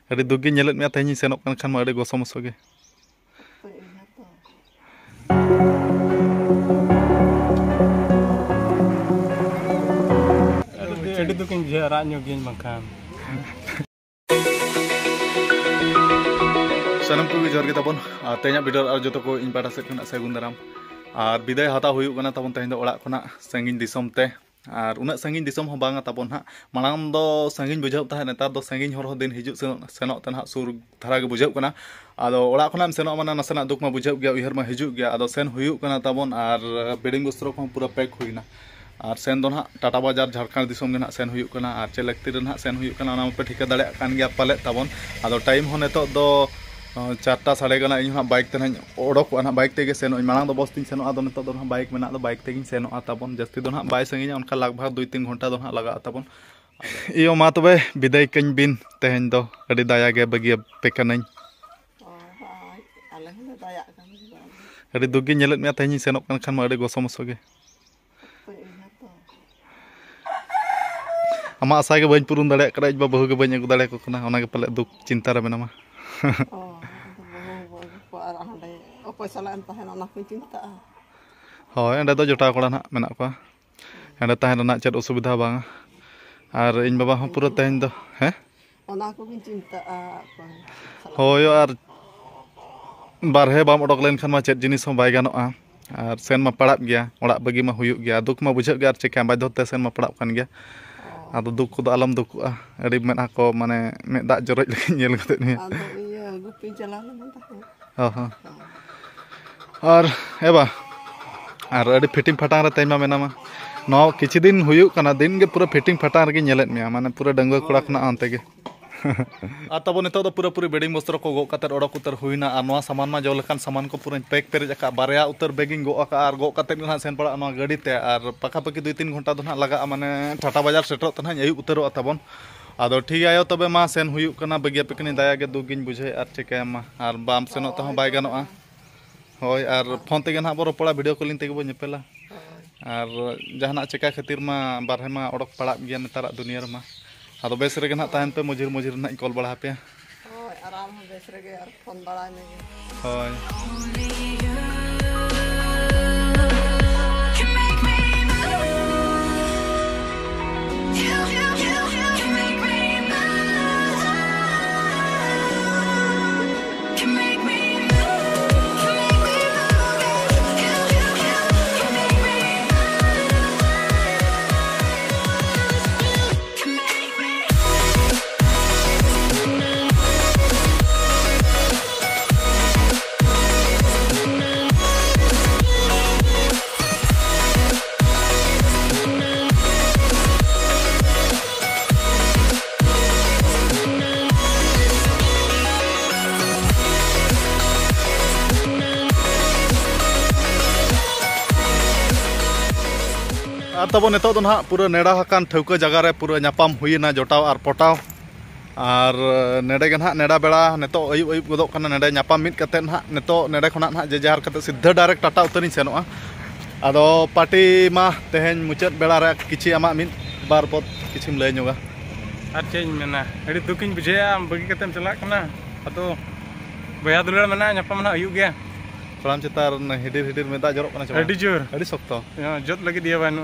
Adi dugi nyelet mea tehnya senok kan ma adi gosom ge. Adi dugi jarak nyogin makan. Sanam ko jor kita pon tehnya bidar ar joto ko in pada set kena sagun daram. Ar biday hata huyuk kana tabon tehnya orak kona sangin disom teh. Ar unak sangin disom ho banga tabon ha malam do sangin bujau tah netar do sangin hor din hijuk senok tan ha sur thara ge bujau kana ado orak kona senok mana nasana duk ma bujau ge uher ma hijuk ge ado sen huyuk kana tabon ar bedding bostro ko pura pack huina ar sen don ha Tata Bazar Jharkhand disom ge na sen huyuk kana ar chelekti ren ha sen huyuk kana ona pe thika dale kan ge pale tabon ado time ho neto do 4टा साढ़े गना इन bike तेन ओडक bike तेगे सेनो मांग बस तीन सेनो आदो नितो बाइक मेना बाइक तेगिन सेनो ताबन जस्ती दो बाय संगिना उनका लगभग 2-3 घंटा दो लगा ताबन इयो मा तबे विदाय कñ बिन तेहन दो अडी दाया गे बगिया पेकनኝ अडी दुगी नेलत मे तेहन सेनो खान मा अडी गोसमसो गे आमा आशा गे बñ पुरुन दाड़े कड़ा बा बहु गे बñ अगु दाड़े को कना ओना गे पले दुख चिंता रे मेनामा ᱦᱳᱭ ᱚᱸᱰᱮ ᱫᱚ ᱡᱚᱴᱟᱣ ᱠᱚᱲᱟ ᱱᱟᱜ ᱢᱮᱱᱟᱜ ᱠᱚᱣᱟ ᱚᱸᱰᱮ ᱛᱟᱦᱮᱸ ᱨᱮᱱᱟᱜ ᱪᱮᱫ ᱚᱥᱩᱵᱤᱫᱷᱟ ᱵᱟᱝᱟ ᱟᱨ ᱤᱧ ᱵᱟᱵᱟ ᱦᱚᱸ ᱯᱩᱨᱟᱹ ᱛᱮᱦᱮᱧ ᱫᱚ ᱦᱮᱸ ᱚᱱᱟ ᱠᱚᱜᱤᱧ ᱪᱤᱱᱛᱟᱹᱜᱼᱟ ᱦᱳᱭ ᱟᱨ ᱵᱟᱨᱦᱮ ᱵᱟᱢ ᱚᱰᱚᱠ ᱞᱮᱱᱠᱷᱟᱱ ᱢᱟ ᱪᱮᱫ ᱡᱤᱱᱤᱥ ᱦᱚᱸ ᱵᱟᱭ ᱜᱟᱱᱚᱜᱼᱟ ᱟᱨ ᱥᱮᱱ ᱢᱟ ᱯᱟᱲᱟᱜ ᱜᱮᱭᱟ ᱚᱲᱟᱜ ᱵᱟᱹᱜᱤ ᱢᱟ ᱦᱩᱭᱩᱜ ᱜᱮᱭᱟ ᱫᱩᱠ ᱢᱟ ᱵᱩᱡᱷᱟᱹᱜ ᱜᱮᱭᱟ ᱟᱨ ᱪᱮᱠᱟ ᱵᱟᱫᱽᱫᱷᱚ ᱛᱮ ᱥᱮᱱ ᱢᱟ ᱯᱟᱲᱟᱜ ᱠᱟᱱ ᱜᱮᱭᱟ ᱟᱫᱚ ᱫᱩᱠ ᱠᱚᱫᱚ ᱟᱞᱚᱢ ᱫᱩᱠᱩᱜᱼᱟ ᱟᱹᱰᱤ ᱢᱮᱫᱦᱟ ᱠᱚ ᱢᱟᱱᱮ ᱢᱮᱫ ᱫᱟᱜ ᱡᱚᱨᱚᱡ ᱞᱮᱠᱟ ᱧᱮᱞ ᱠᱟᱛᱮ ᱱᱤᱭᱟᱹ ᱟᱫᱚ ᱤᱭᱟᱹ ᱜᱩᱯᱤ ᱪᱟᱞᱟᱣ ᱞᱮᱱᱟ ᱛᱟᱦᱮᱸ ᱦᱚᱸ और एबा और अड़ी फिटिंग फटांग रे तैमा मेनामा नो किछि दिन हुयुक कना दिन गे पूरा फिटिंग फटांग रे नेलेत मेया माने पूरा डंगुआ कोड़ा खना अंते गे आ तबो नितो दो पूरा पूरी बेडिंग बस्त्र को गो कतर ओडक उतर हुइना आ नोआ सामान मा जो लकान सामान को पूरा पैक पेरेज का बारया उतर बेगिंग गो का आर गो कते ना सेन पड़ा नोआ गाड़ी ते आर पका पकी 2-3 घंटा दो ना लगा माने टाटा बाजार सेटरो तन आयु उतरो तबन आदो ठीक आयो तबे मा सेन हुयुक कना बगिया पिकनी दाया गे दुगिन बुझे आर चेका मा आर बाम सेनो त बाय गानोआ होय आर फोन तेगे ना बरो पड़ा वीडियो कॉलिंग तेगे बो नेपेला आर जहाना चेका खातिर मा बारहे मा ओडक पड़ा गया नेतारा दुनिया रे मा आदो बेस रेगे ना ताहन पे मुजिर मुजिर ना कॉल बड़ा पे होय आराम हो बेस रेगे आर फोन बड़ा ने होय तब नितो दो ना पूरा नेड़ा हकान ठौका जगह रे पूरा नापाम हुईना जोटाव और पटाव और नेड़े गे ना नेड़ा बेड़ा नितो अयुब अयुब गदोग कना नेड़े नापाम मिट कते ना नितो नेड़े खना ना जे जहार कते सीधा डायरेक्ट टाटा उतरिन सेनोआ आदो पार्टी मा तेहेन मुचाद बेड़ा रे किछि आमा मिट बार पद किछिम लय ᱧᱚᱜᱟ आर चेन मेना अड़ी दुकिन बुझेया बगी कतेम चला कना अतो बया दुलर मेना नापाम ना अयुब गया प्राम चितार हिडिर हिडिर में दा जरक कना चला अड़ी जोर अड़ी सख्तो जत लगी दिया बानु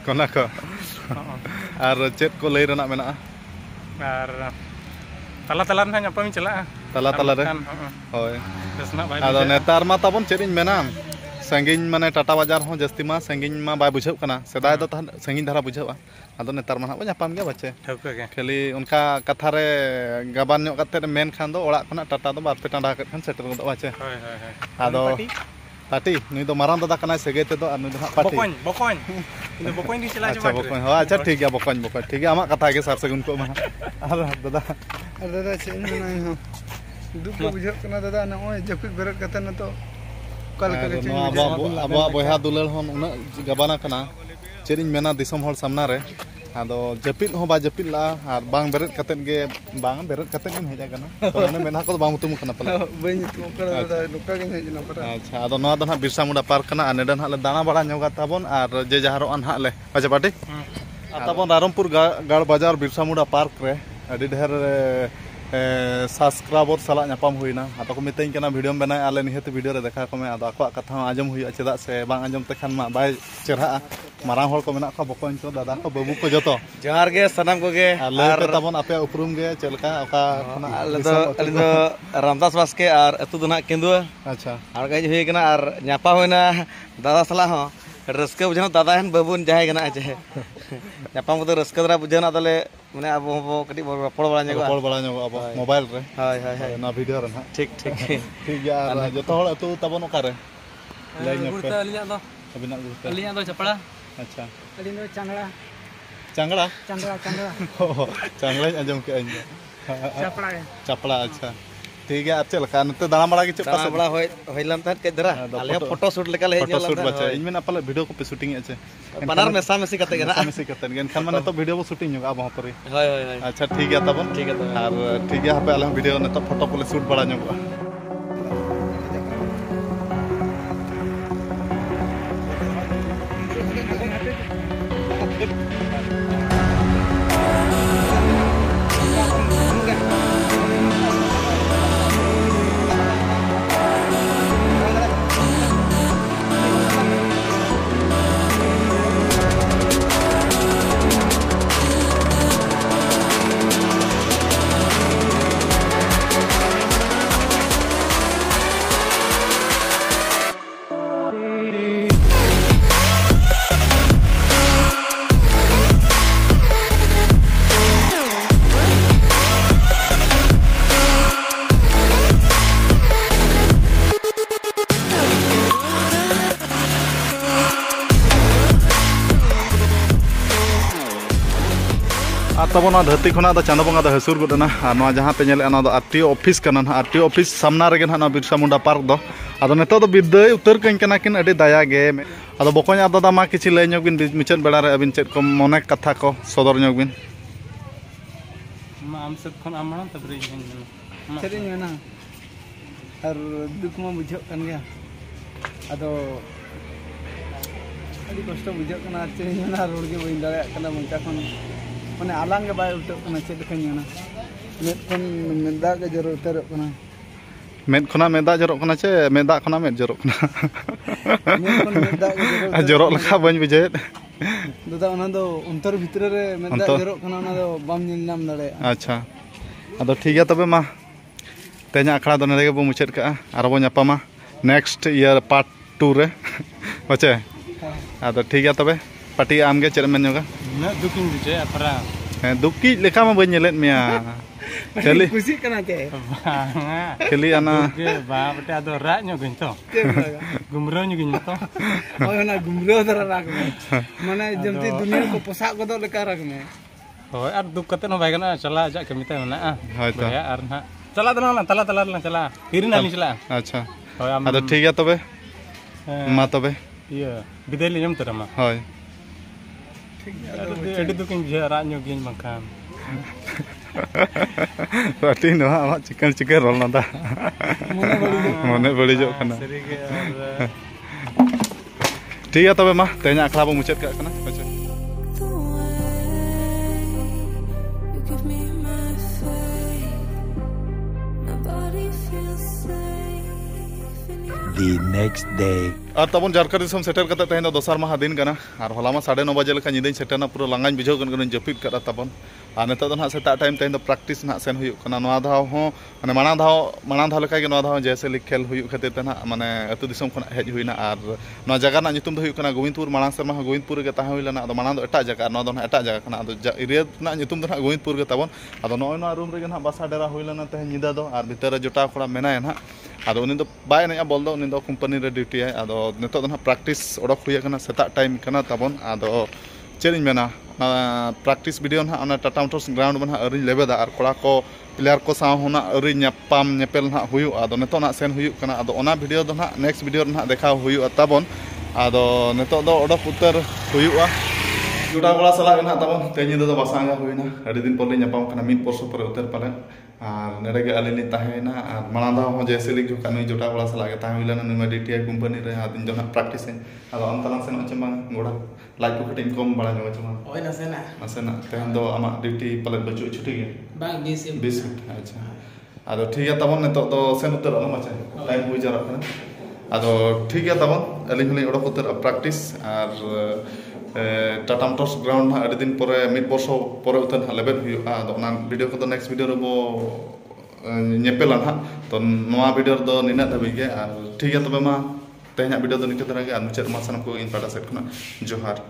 कोना को आर चेत को लय रना मेना आर तला तला ना नापाम चला तला तला रे होय आदो नेतार मा ताबन चेरिन मेना संगिन माने टाटा बाजार हो जस्ती मा संगिन मा बाय बुझाव कना सेदाय दो संगिन धारा बुझावा आदो नेतार मा ना नापाम गया बच्चे ठौका के खाली उनका कथा रे गाबान ᱧᱚᱜ कते मेन खान दो ओड़ा खना टाटा दो बार पे टांडा कत खान सेटर गदो बच्चे होय होय होय आदो पार्टी नुई दो माराम दादा कना सेगे ते दो आ नुई दो पार्टी बकोन इन बकोन दी चला अच्छा बकोन हो अच्छा ठीक है बकोन ठीक है आमा कथा के सार सगुन को मा आर दादा से नहीं हो दुख बुझाव कना दादा न ओय जपिक बेरत कते न तो कल करे नो अब बोया दुलल हम उना गबाना कना चेरिन मेना दिसम हर सामना रे आदो जपिल हो बा जपिल ला आर बांग बेरत कते गे बांग बेरत कते गे हेजा कना तो ने मेना को बांग तुम कना पले बई तुम कना दादा नुका गे हेजना पड़ा अच्छा आदो नो दो ना बिरसा मुंडा पार्क कना नेडन हाले दाना बड़ा ᱧᱚᱜᱟ ताबन आर जे जहारो अन हाले अच्छा पार्टी ताबन रामपुर गाड़ बाजार बिरसा मुंडा पार्क रे अडी ढेर सब्सक्राइबर साला नापाम हुईना आदो को मितई कना वीडियो बनाए आले निहत वीडियो रे देखा को में आदो आको कथा आजम हुई चेदा से बांग आजम तखान मा बाय चेहरा मारांग हर को मेना को बकन को दादा को बाबू को जतो जोहार गे सनम को गे आर ताबन आपे उपरुम गे चलका ओका अली दो रामदास बास्के और अतु दो ना केंदुआ अच्छा और गज हुई कना और न्यापा होइना दादा सला हो रस्के बुझना दादा हन बाबून जाहे कना जे न्यापा को रस्के दरा बुझना दले माने अब कटी रपड़ बड़ा ᱧᱚᱜᱚ अब मोबाइल रे हाय हाय हाय ना वीडियो रे ना ठीक ठीक ठीक गया जतो हड़ अतु ताबन ओका रे लय ᱧᱚᱜ पे अलिया दो अबिना गुरता अलिया दो चपड़ा अच्छा अलिया दो चांगड़ा चांगड़ा चांगड़ा चांगड़ा चांगड़ा आजम के अइन चपड़ा चपड़ा अच्छा ठीक है अच्छा लका नते दाना बड़ा के चपड़ा दाना बड़ा होइलन त के दरा आले फोटो शूट लेका ले फोटो शूट बच्चा इन में अपले वीडियो को पे शूटिंग अच्छे बनार मेसा मेसी कते गना मेसी कते गन खान माने तो वीडियो को शूटिंग होगा वहां पर हाय हाय हाय अच्छा ठीक है तबन ठीक है तो और ठीक है पे आले वीडियो ने तो फोटो को शूट बड़ा ᱧᱚᱜᱚ तब धरती खुना चांदो बंगा हसूर गुडना जहाँ पे आरटीओ ऑफिस आरटीओ ऑफिस सामना रे ना बिरसा मुंडा पार्क दो अदो नेतो दो बिदाय उतर कना किन अडी दया गे अदो बकोñ आदो दामा किछि लय ᱧᱚᱜ बिन मुचाद बेड़ा रे अबिन चेद को मने कथा को सदर ᱧᱚᱜ बिन आम सब खन आम माना तबरे चलिए ना और दुख में बुझो कन गया अदो अभी कष्ट बुझो कना चलिए ना रोड के बइन दाड़ा कना मंचा खन माने आलांग के बाय उठो कना चेद कनी ना मेद खन मेदा के जरो उतर कना मेद खना मेदा जरो कना चे मेदा खना मेद जरो कना मेद खन मेदा के जरो लखा बन बुझेत दादा ओना दो अंतर भीतर रे मेदा जरो कना ना दो बाम निल नाम दाड़े अच्छा अदो ठीक है तबे मा तेना आखड़ा दो नेगे बो मुचाद का आरो बो ᱧᱟᱯᱟᱢᱟ नेक्स्ट ईयर पार्ट 2 रे ओचे अदो ठीक है तबे पार्टी आमगे चेद मेन ᱧᱚᱜᱟ ना दुकिन बुझे अपरा दुकी लेखा मा बन नेलेत मिया चली खुशी कना के खेली आना के बा बटे आदो रा ᱧᱚᱜᱤन तो गुमरो ᱧᱚᱜᱤन तो ओय ना गुमरो दरा राख में माने जमती दुनिया को पोसा गदो लेका राख में होय आर दुक कते न भाई गना चला जा कमिते मना होय तो आर ना चला दना ना तला तला ना चला हिरिना नि चला अच्छा होय अदो ठीक है तबे मा तबे ये बिदाय ले जम तरमा होय ठीक एडी दुकिन जे रा ᱧᱚᱜᱤन बंखान पार्टी नो आमा चिकन चिकन रोल ना दा मने बड़ी जो कना सरी के ठीक है तबे मा तेना आखड़ा बो मुचाद का कना अच्छा The next day. और तबन झारखंड दिसम सेटर कते तहेन दोसर माह दिन कना और होला मा 9:30 बजे लेखा निदिन सेटरना पूरा लांगाñ बुझाव कन जपित करा तबन और नेता दो ना सेता टाइम तहेन प्रैक्टिस ना सेन हुयु कना नवा धाव हो माने माना धाव लेखा के नवा धाव जैसे लिख खेल हुयु खातिर तना माने अतु दिसम खन हेज हुइना और नवा जगह ना नितुम दो हुयु कना गोविंदपुर माना सेमा गोविंदपुर गे ताहे हुइलना अदो माना दो एटा जगह नवा दो ना एटा जगह कना अदो एरिया ना नितुम दो ना गोविंदपुर गे तबन अदो नय ना रूम रे ना बासा डेरा हुइलना तहे निदा दो और भीतर जोटा खड़ा मेनाय ना अदो उनी दो बाय ना बोल दो उनी दो कंपनी रे ड्यूटी है अदो नेतो दो ना प्रैक्टिस ओडक हुई कना सेता टाइम कना तबन अदो चेद मेना प्रैक्टिस वीडियो ना ओना टाटा मोटर्स ग्राउंड में अरी लेबेदा और कोड़ा को प्लेयर को साव होना अरी ᱧᱟᱯᱟᱢ ᱧᱮᱯᱮᱞ ना हुयु अदो नेतो ना सेन हुयु कना अदो ओना वीडियो दो ना नेक्स्ट वीडियो ना देखा हुयु तबन अदो नेतो दो ओडक उतर हुयुआ जुड़ा बड़ा सला ना तबन तेनी दो बासांगा हुइना अडी दिन पर ᱧᱟᱯᱟᱢ कना मिन परसो पर उतर पाले और नेड़े गे अली ताहेना और माना दाव हो जैसे लिख जो कानुई जोटा बड़ा सला के ताहे हुइलना नुमा डीटीआई कंपनी रे आदिन जो ना प्रैक्टिस अदो हम तलांग सेन चमा गोड़ा लाइक को कटिंग कम बड़ा nyong cuma Oh, nasana. nasenak tehen do amak duty palet baju cuti ge Bang bis. bis acha ado ठीक है तबन नितो तो सेन उतर ना माचे टाइम हुई जरा kana ado ठीक है तबन अलि हलि ओडक उतर प्रैक्टिस और टाटा मोटर्स ग्राउंड ना अडी दिन परे मिड बर्षो परे उतर लेबेल हुआ ado ना वीडियो को तो नेक्स्ट वीडियो रो nyepela ना तो नवा वीडियो दो निना धबी गे और ठीक है तबे मा तेहना वीडियो दो निके तरह गे और मुचाद मा सनम को इन पाटा सेट खना जोहार